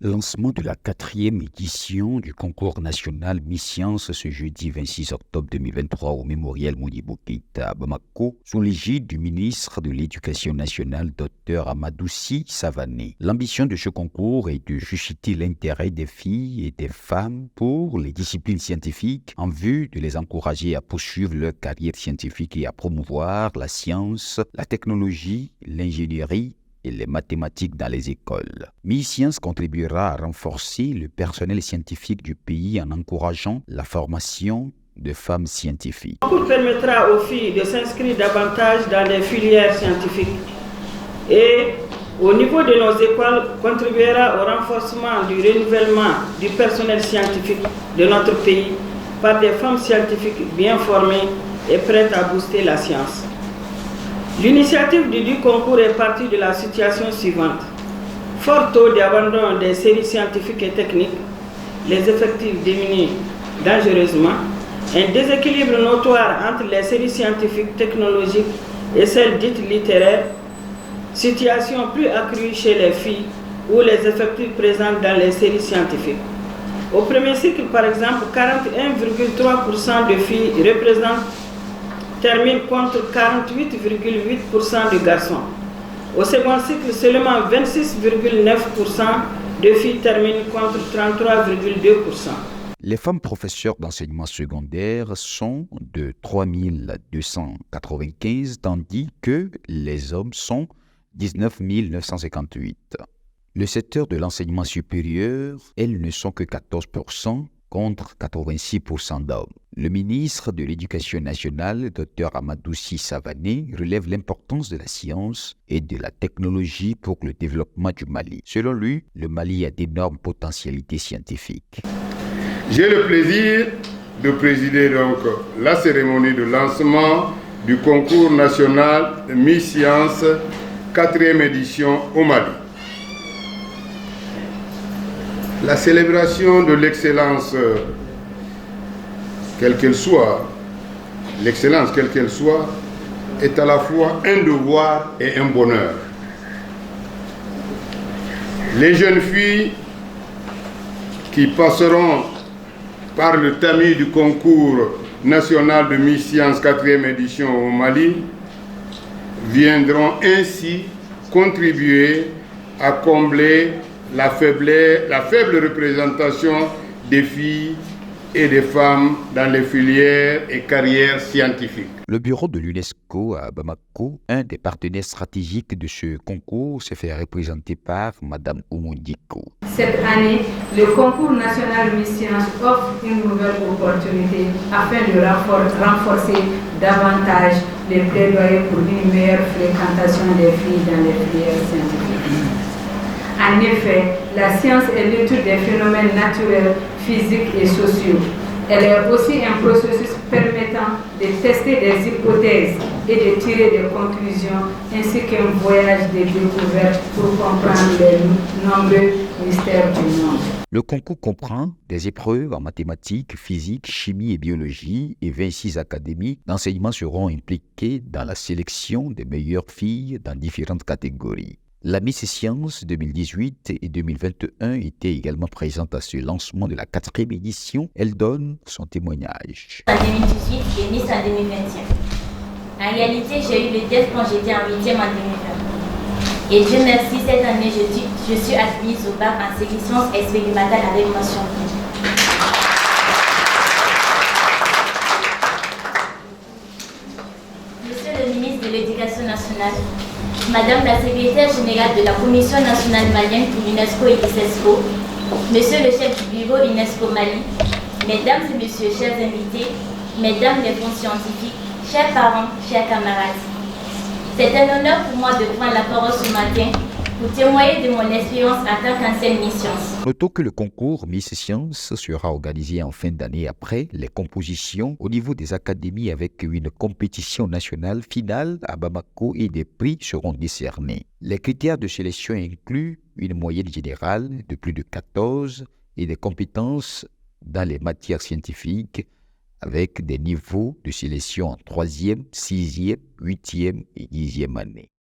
Lancement de la 4e édition du concours national Miss Science ce jeudi 26 octobre 2023 au mémorial Modibo Keïta à Bamako, sous l'égide du ministre de l'Éducation nationale, Dr Amadou Sy Savané. L'ambition de ce concours est de susciter l'intérêt des filles et des femmes pour les disciplines scientifiques en vue de les encourager à poursuivre leur carrière scientifique et à promouvoir la science, la technologie, l'ingénierie et les mathématiques dans les écoles. Miss Science contribuera à renforcer le personnel scientifique du pays en encourageant la formation de femmes scientifiques. Le concours permettra aux filles de s'inscrire davantage dans les filières scientifiques et, au niveau de nos écoles, contribuera au renforcement du renouvellement du personnel scientifique de notre pays par des femmes scientifiques bien formées et prêtes à booster la science. L'initiative du concours est partie de la situation suivante. Fort taux d'abandon des séries scientifiques et techniques, les effectifs diminuent dangereusement, un déséquilibre notoire entre les séries scientifiques technologiques et celles dites littéraires, situation plus accrue chez les filles où les effectifs présents dans les séries scientifiques. Au premier cycle, par exemple, 41,3% de filles terminent contre 48,8% de garçons. Au second cycle, seulement 26,9% de filles terminent contre 33,2%. Les femmes professeurs d'enseignement secondaire sont de 3295, tandis que les hommes sont 19 958. Le secteur de l'enseignement supérieur, elles ne sont que 14%, contre 86% d'hommes. Le ministre de l'Éducation nationale, Dr Amadou Sy Savané, relève l'importance de la science et de la technologie pour le développement du Mali. Selon lui, le Mali a d'énormes potentialités scientifiques. J'ai le plaisir de présider donc la cérémonie de lancement du concours national Miss Science 4e édition au Mali. La célébration de l'excellence, quelle qu'elle soit, l'excellence quelle qu'elle soit, est à la fois un devoir et un bonheur. Les jeunes filles qui passeront par le tamis du concours national de Miss Science 4e édition au Mali viendront ainsi contribuer à combler la faible représentation des filles et des femmes dans les filières et carrières scientifiques. Le bureau de l'UNESCO à Bamako, un des partenaires stratégiques de ce concours, s'est fait représenter par Mme Oumou-Diko. Cette année, le concours national Miss Science offre une nouvelle opportunité afin de renforcer davantage les plaidoyers pour une meilleure fréquentation des filles dans les filières scientifiques. En effet, la science est l'étude des phénomènes naturels, physiques et sociaux. Elle est aussi un processus permettant de tester des hypothèses et de tirer des conclusions, ainsi qu'un voyage de découverte pour comprendre les nombreux mystères du monde. Le concours comprend des épreuves en mathématiques, physique, chimie et biologie et 26 académies d'enseignement seront impliquées dans la sélection des meilleures filles dans différentes catégories. La Miss Science 2018 et 2021 était également présente à ce lancement de la 4e édition. Elle donne son témoignage. En 2018 et Miss en 2021. En réalité, j'ai eu le test quand j'étais en 8e en 2020. Et Dieu merci, cette année, je suis admise au bac en sélection expérimentale avec mention. Monsieur le ministre de l'Éducation nationale, Madame la secrétaire générale de la Commission nationale malienne pour l'UNESCO et l'ICESCO, Monsieur le chef du bureau UNESCO Mali, Mesdames et Messieurs, chers invités, Mesdames les fonds scientifiques, chers parents, chers camarades, c'est un honneur pour moi de prendre la parole ce matin pour témoigner de mon expérience en tant qu'ancienne Miss Science. Notons que le concours Miss Science sera organisé en fin d'année après les compositions au niveau des académies avec une compétition nationale finale à Bamako et des prix seront décernés. Les critères de sélection incluent une moyenne générale de plus de 14 et des compétences dans les matières scientifiques avec des niveaux de sélection en 3e, 6e, 8e et 10e année.